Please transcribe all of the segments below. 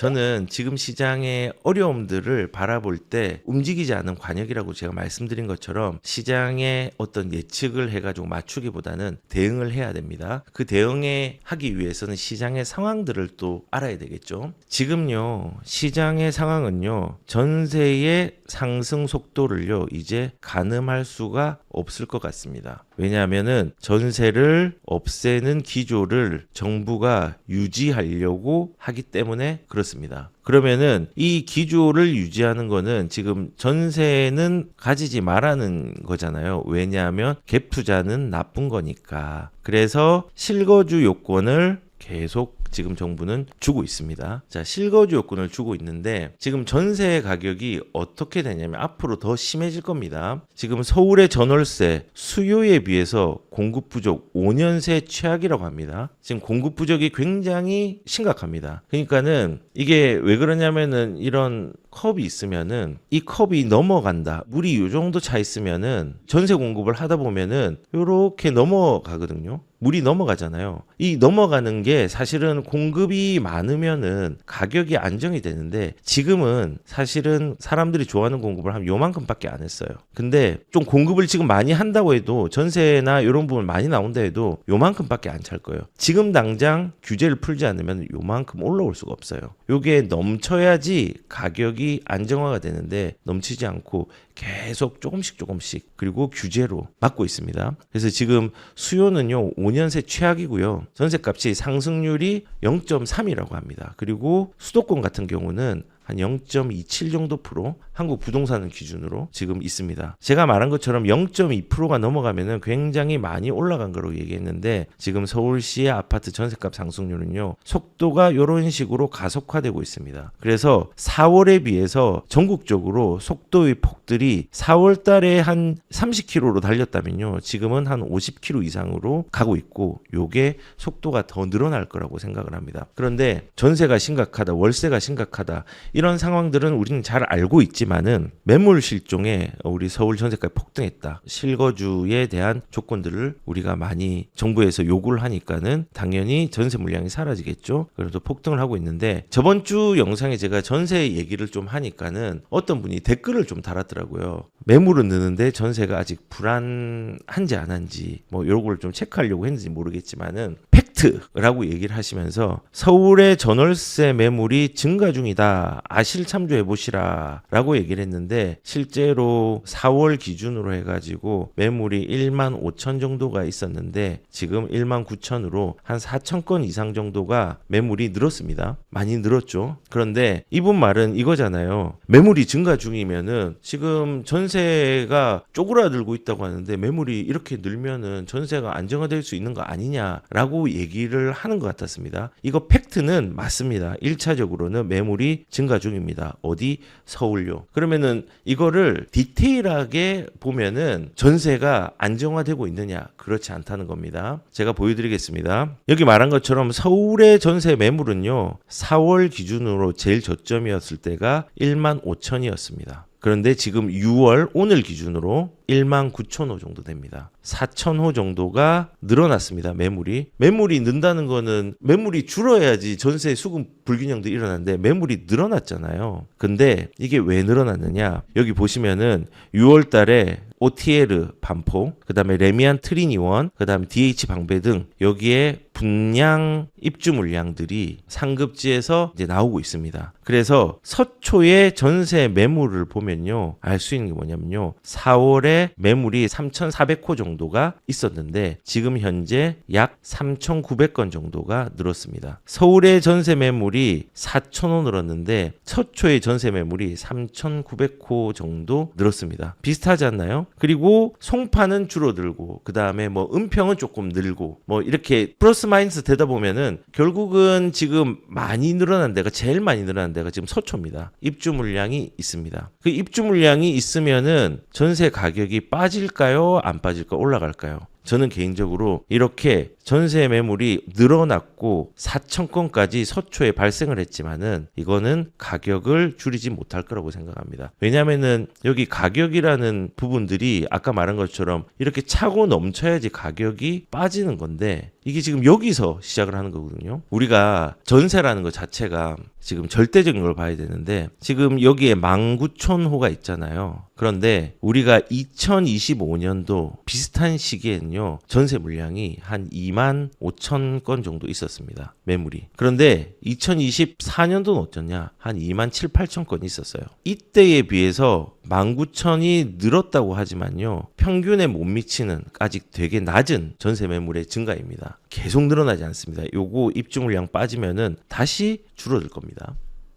저는 지금 시장의 어려움들을 바라볼 때 움직이지 않은 관역이라고 제가 말씀드린 것처럼 시장의 어떤 예측을 해가지고 맞추기보다는 대응을 해야 됩니다. 그 대응에 하기 위해서는 시장의 상황들을 또 알아야 되겠죠. 지금요, 시장의 상황은요, 전세의 상승 속도를요, 이제 가늠할 수가 없을 것 같습니다. 왜냐하면은 전세를 없애는 기조를 정부가 유지하려고 하기 때문에 그렇습니다. 그러면은 이 기조를 유지하는 거는 지금 전세는 가지지 말라는 거잖아요. 왜냐하면 갭 투자는 나쁜 거니까. 그래서 실거주 요건을 계속 지금 정부는 주고 있습니다. 자, 실거주 요건을 주고 있는데 지금 전세 가격이 어떻게 되냐면 앞으로 더 심해질 겁니다. 지금 서울의 전월세 수요에 비해서 공급 부족 5년새 최악이라고 합니다. 지금 공급 부족이 굉장히 심각합니다. 그러니까는 이게 왜 그러냐면은 이런 컵이 있으면은 이 컵이 넘어간다. 물이 이 정도 차 있으면은 전세 공급을 하다 보면은 이렇게 넘어가거든요. 물이 넘어가잖아요. 이 넘어가는 게 사실은 공급이 많으면은 가격이 안정이 되는데 지금은 사실은 사람들이 좋아하는 공급을 한 요만큼밖에 안 했어요. 근데 좀 공급을 지금 많이 한다고 해도 전세나 이런 부분 많이 나온다 해도 요만큼밖에 안 찰 거예요. 지금 당장 규제를 풀지 않으면 요만큼 올라올 수가 없어요. 요게 넘쳐야지 가격이 안정화가 되는데 넘치지 않고 계속 조금씩 그리고 규제로 막고 있습니다. 그래서 지금 수요는요 5년새 최악이고요. 전세값이 상승률이 0.3이라고 합니다. 그리고 수도권 같은 경우는 한 0.27 정도 프로 한국 부동산을 기준으로 지금 있습니다. 제가 말한 것처럼 0.2%가 넘어가면은 굉장히 많이 올라간 거라고 얘기했는데 지금 서울시의 아파트 전세값 상승률은요 속도가 이런 식으로 가속화되고 있습니다. 그래서 4월에 비해서 전국적으로 속도의 폭들이 4월 달에 한 30km로 달렸다면요 지금은 한 50km 이상으로 가고 있고 요게 속도가 더 늘어날 거라고 생각을 합니다. 그런데 전세가 심각하다, 월세가 심각하다 이런 상황들은 우리는 잘 알고 있지만은 매물 실종에 우리 서울 전세가가 폭등했다. 실거주에 대한 조건들을 우리가 많이 정부에서 요구를 하니까는 당연히 전세 물량이 사라지겠죠. 그래도 폭등을 하고 있는데 저번 주 영상에 제가 전세 얘기를 좀 하니까는 어떤 분이 댓글을 좀 달았더라고요. 매물은 느는데 전세가 아직 불안한지 안 한지 뭐 이런 걸 좀 체크하려고 했는지 모르겠지만은 팩트라고 얘기를 하시면서 서울의 전월세 매물이 증가 중이다. 아실 참조해 보시라 라고 얘기를 했는데 실제로 4월 기준으로 해가지고 매물이 1만 5천 정도가 있었는데 지금 1만 9천으로 한 4천 건 이상 정도가 매물이 늘었습니다. 많이 늘었죠. 그런데 이분 말은 이거잖아요. 매물이 증가 중이면은 지금 전세가 쪼그라들고 있다고 하는데 매물이 이렇게 늘면은 전세가 안정화될 수 있는 거 아니냐라고 얘기를 하는 것 같았습니다. 이거 팩트는 맞습니다. 1차적으로는 매물이 증가 중입니다. 어디? 서울요. 그러면은 이거를 디테일하게 보면은 전세가 안정화되고 있느냐? 그렇지 않다는 겁니다. 제가 보여드리겠습니다. 여기 말한 것처럼 서울의 전세 매물은요. 4월 기준으로 제일 저점이었을 때가 1만 5천이었습니다. 그런데 지금 6월 오늘 기준으로 1만 9천 호 정도 됩니다. 4천 호 정도가 늘어났습니다. 매물이 는다는 거는 매물이 줄어야지 전세 수급 불균형도 일어나는데 매물이 늘어났잖아요. 근데 이게 왜 늘어났느냐? 여기 보시면은 6월 달에 OTL 반포, 그 다음에 레미안 트리니원, 그 다음에 DH 방배 등 여기에 분양 입주 물량들이 상급지에서 이제 나오고 있습니다. 그래서 서초의 전세 매물을 보면요. 알 수 있는 게 뭐냐면요. 4월에 매물이 3,400호 정도가 있었는데 지금 현재 약 3,900건 정도가 늘었습니다. 서울의 전세 매물이 4,000호 늘었는데 서초의 전세 매물이 3,900호 정도 늘었습니다. 비슷하지 않나요? 그리고 송파는 줄어들고 그 다음에 뭐 은평은 조금 늘고 뭐 이렇게 플러스 마이너스 되다 보면은 결국은 지금 많이 늘어난 데가 제일 많이 늘어난 데가 지금 서초입니다. 입주 물량이 있습니다. 그 입주 물량이 있으면은 전세 가격이 빠질까요? 안 빠질까요? 올라갈까요? 저는 개인적으로 이렇게 전세 매물이 늘어났고 4천 건까지 서초에 발생을 했지만은 이거는 가격을 줄이지 못할 거라고 생각합니다. 왜냐하면은 여기 가격이라는 부분들이 아까 말한 것처럼 이렇게 차고 넘쳐야지 가격이 빠지는 건데 이게 지금 여기서 시작을 하는 거거든요. 우리가 전세라는 것 자체가 지금 절대적인 걸 봐야 되는데 지금 여기에 19,000호가 있잖아요. 그런데 우리가 2025년도 비슷한 시기에는요. 전세 물량이 한 25,000건 정도 있었습니다. 매물이. 그런데 2024년도는 어쩌냐? 한 27,000건 있었어요. 이때에 비해서 19,000이 늘었다고 하지만요. 평균에 못 미치는 아직 되게 낮은 전세 매물의 증가입니다. 계속 늘어나지 않습니다. 요거 입주 물량 빠지면은 다시 줄어들 겁니다.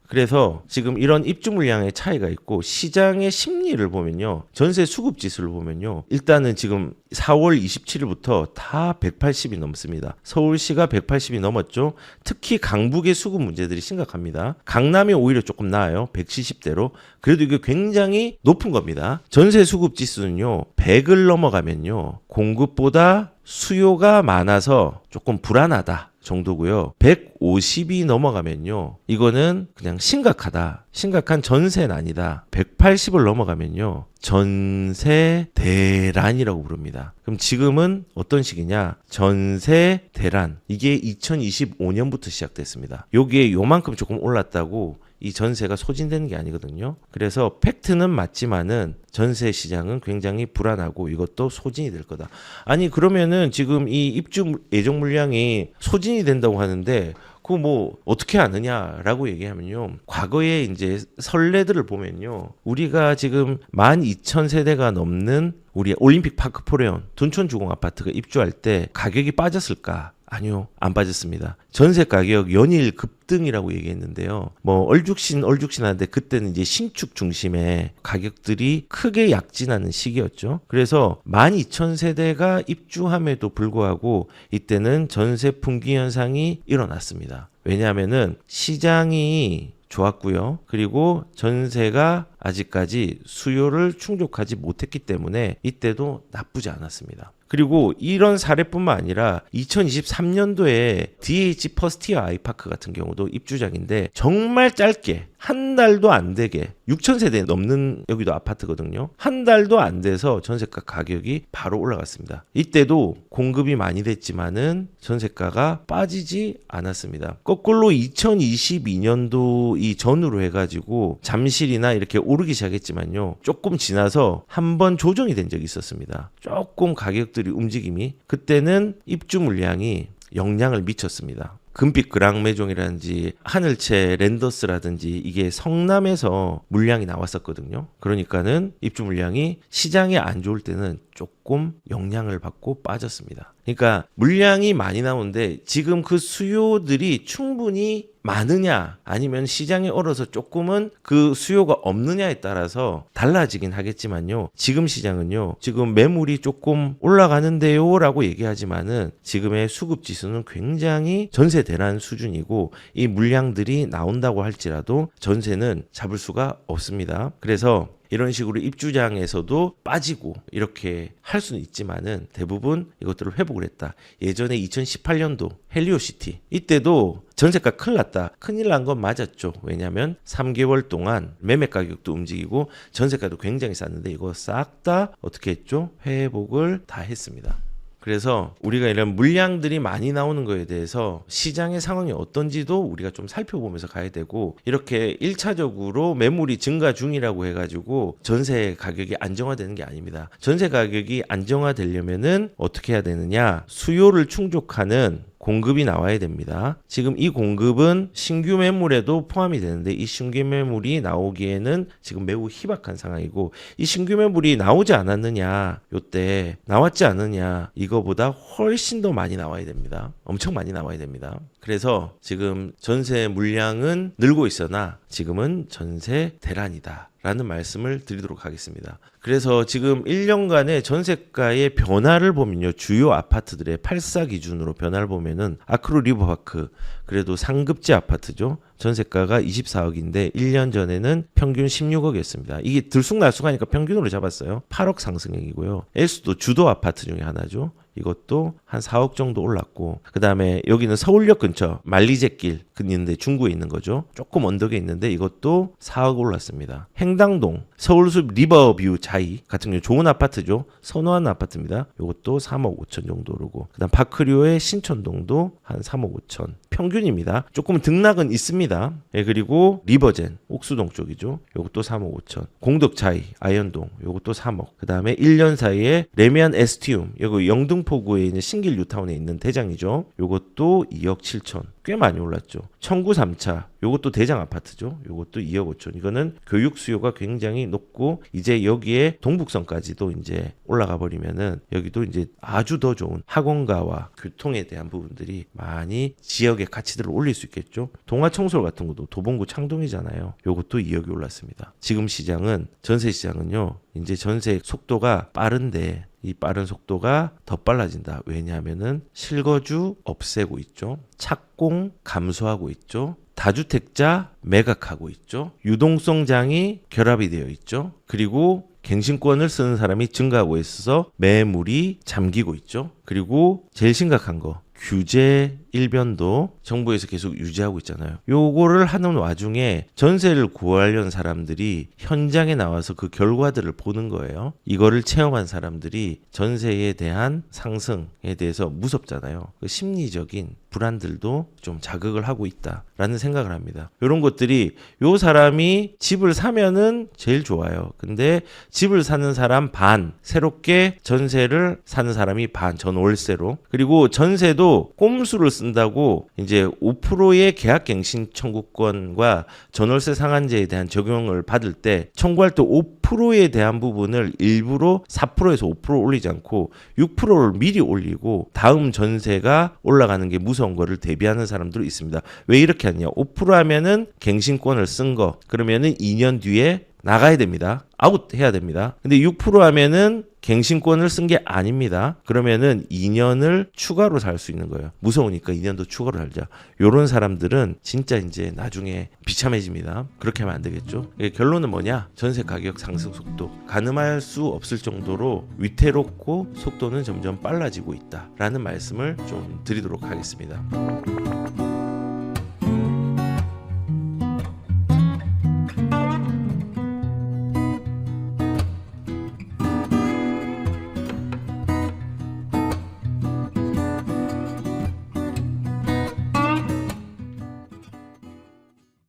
그래서 지금 이런 입주 물량의 차이가 있고 시장의 심리를 보면요. 전세 수급 지수를 보면요. 일단은 지금 4월 27일부터 다 180이 넘습니다. 서울시가 180이 넘었죠. 특히 강북의 수급 문제들이 심각합니다. 강남이 오히려 조금 나아요. 170대로. 그래도 이게 굉장히 높은 겁니다. 전세 수급 지수는요. 100을 넘어가면요. 공급보다 수요가 많아서 조금 불안하다 정도고요. 150이 넘어가면요. 이거는 그냥 심각하다. 심각한 전세는 아니다. 180을 넘어가면요. 전세 대란이라고 부릅니다. 그럼 지금은 어떤 시기냐? 전세 대란. 이게 2025년부터 시작됐습니다. 여기에 요만큼 조금 올랐다고 이 전세가 소진되는 게 아니거든요. 그래서 팩트는 맞지만은 전세 시장은 굉장히 불안하고 이것도 소진이 될 거다. 아니 그러면은 지금 이 입주 예정 물량이 소진이 된다고 하는데 그거 뭐 어떻게 아느냐라고 얘기하면요. 과거에 이제 선례들을 보면요. 우리가 지금 12,000세대가 넘는 우리 올림픽 파크 포레온 둔촌주공 아파트가 입주할 때 가격이 빠졌을까? 아니요, 안 빠졌습니다. 전세 가격 연일 급등이라고 얘기했는데요. 뭐 얼죽신하는데 그때는 이제 신축 중심의 가격들이 크게 약진하는 시기였죠. 그래서 12,000세대가 입주함에도 불구하고 이때는 전세 품귀 현상이 일어났습니다. 왜냐하면은 시장이 좋았고요. 그리고 전세가 아직까지 수요를 충족하지 못했기 때문에 이때도 나쁘지 않았습니다. 그리고 이런 사례뿐만 아니라 2023년도에 DH 퍼스티어 아이파크 같은 경우도 입주작인데 정말 짧게 한 달도 안 되게 6,000세대 넘는 여기도 아파트거든요. 한 달도 안 돼서 전세가 가격이 바로 올라갔습니다. 이때도 공급이 많이 됐지만은 전세가가 빠지지 않았습니다. 거꾸로 2022년도 이 전후로 해가지고 잠실이나 이렇게 오르기 시작했지만요. 조금 지나서 한번 조정이 된 적이 있었습니다. 조금 가격들이 움직임이 그때는 입주 물량이 영향을 미쳤습니다. 금빛 그랑메종이라든지 하늘채 랜더스라든지 이게 성남에서 물량이 나왔었거든요. 그러니까는 입주 물량이 시장이 안 좋을 때는 조금 영향을 받고 빠졌습니다. 그러니까 물량이 많이 나오는데 지금 그 수요들이 충분히 많으냐 아니면 시장이 얼어서 조금은 그 수요가 없느냐에 따라서 달라지긴 하겠지만요. 지금 시장은요. 지금 매물이 조금 올라가는데요 라고 얘기하지만은 지금의 수급 지수는 굉장히 전세 대란 수준이고 이 물량들이 나온다고 할지라도 전세는 잡을 수가 없습니다. 그래서 이런 식으로 입주장에서도 빠지고 이렇게 할 수는 있지만은 대부분 이것들을 회복을 했다. 예전에 2018년도 헬리오시티 이때도 전세가 큰일 났다. 큰일 난 건 맞았죠. 왜냐하면 3개월 동안 매매 가격도 움직이고 전세가도 굉장히 쌌는데 이거 싹 다 어떻게 했죠? 회복을 다 했습니다. 그래서 우리가 이런 물량들이 많이 나오는 거에 대해서 시장의 상황이 어떤지도 우리가 좀 살펴보면서 가야 되고 이렇게 1차적으로 매물이 증가 중이라고 해가지고 전세 가격이 안정화되는 게 아닙니다. 전세 가격이 안정화되려면은 어떻게 해야 되느냐? 수요를 충족하는 공급이 나와야 됩니다. 지금 이 공급은 신규 매물에도 포함이 되는데 이 신규 매물이 나오기에는 지금 매우 희박한 상황이고 이 신규 매물이 나오지 않았느냐 요때 나왔지 않느냐 이거보다 훨씬 더 많이 나와야 됩니다. 엄청 많이 나와야 됩니다. 그래서 지금 전세 물량은 늘고 있으나 지금은 전세 대란이다 라는 말씀을 드리도록 하겠습니다. 그래서 지금 1년간의 전세가의 변화를 보면요. 주요 아파트들의 84 기준으로 변화를 보면은 아크로 리버파크 그래도 상급지 아파트죠. 전세가가 24억인데 1년 전에는 평균 16억이었습니다. 이게 들쑥날쑥하니까 평균으로 잡았어요. 8억 상승액이고요. 엘수도 주도 아파트 중에 하나죠. 이것도 한 4억 정도 올랐고, 그 다음에 여기는 서울역 근처 만리제길 있는데 중구에 있는 거죠. 조금 언덕에 있는데 이것도 4억 올랐습니다. 행당동 서울숲 리버뷰 자이 같은 경우 좋은 아파트죠. 선호하는 아파트입니다. 이것도 3억 5천 정도 오르고, 그 다음 파크류의 신촌동도 한 3억 5천 평균입니다. 조금 등락은 있습니다. 예, 그리고 리버젠 옥수동 쪽이죠. 이것도 3억 5천. 공덕자이 아현동 이것도 3억. 그 다음에 1년 사이에 레미안 에스티움 여기 영등포구에 있는 신길 뉴타운에 있는 대장이죠. 이것도 2억 7천. 꽤 많이 올랐죠. 청구 3차 요것도 대장 아파트죠. 요것도 2억 5천. 이거는 교육 수요가 굉장히 높고 이제 여기에 동북선까지도 이제 올라가 버리면은 여기도 이제 아주 더 좋은 학원가와 교통에 대한 부분들이 많이 지역의 가치들을 올릴 수 있겠죠. 동아청솔 같은 것도 도봉구 창동이잖아요. 요것도 2억이 올랐습니다. 지금 시장은 전세 시장은요. 이제 전세 속도가 빠른데 이 빠른 속도가 더 빨라진다. 왜냐하면은 실거주 없애고 있죠. 착공 감소하고 있죠. 다주택자 매각하고 있죠. 유동성장이 결합이 되어 있죠. 그리고 갱신권을 쓰는 사람이 증가하고 있어서 매물이 잠기고 있죠. 그리고 제일 심각한 거 규제 일변도 정부에서 계속 유지하고 있잖아요. 요거를 하는 와중에 전세를 구하려는 사람들이 현장에 나와서 그 결과들을 보는 거예요. 이거를 체험한 사람들이 전세에 대한 상승에 대해서 무섭잖아요. 그 심리적인 불안들도 좀 자극을 하고 있다라는 생각을 합니다. 이런 것들이 요 사람이 집을 사면은 제일 좋아요. 근데 집을 사는 사람 반, 새롭게 전세를 사는 사람이 반, 전월세로. 그리고 전세도 꼼수를 쓴다고 이제 5%의 계약갱신 청구권과 전월세 상한제에 대한 적용을 받을 때 청구할 때 5%에 대한 부분을 일부러 4%에서 5% 올리지 않고 6%를 미리 올리고 다음 전세가 올라가는 게 무서운 거를 대비하는 사람들이 있습니다. 왜 이렇게 하냐? 5% 하면은 갱신권을 쓴 거 그러면은 2년 뒤에 나가야 됩니다. 아웃 해야 됩니다. 근데 6% 하면은 갱신권을 쓴 게 아닙니다. 그러면은 2년을 추가로 살 수 있는 거예요. 무서우니까 2년도 추가로 살자. 요런 사람들은 진짜 이제 나중에 비참해집니다. 그렇게 하면 안 되겠죠. 결론은 뭐냐? 전세 가격 상승 속도 가늠할 수 없을 정도로 위태롭고 속도는 점점 빨라지고 있다라는 말씀을 좀 드리도록 하겠습니다.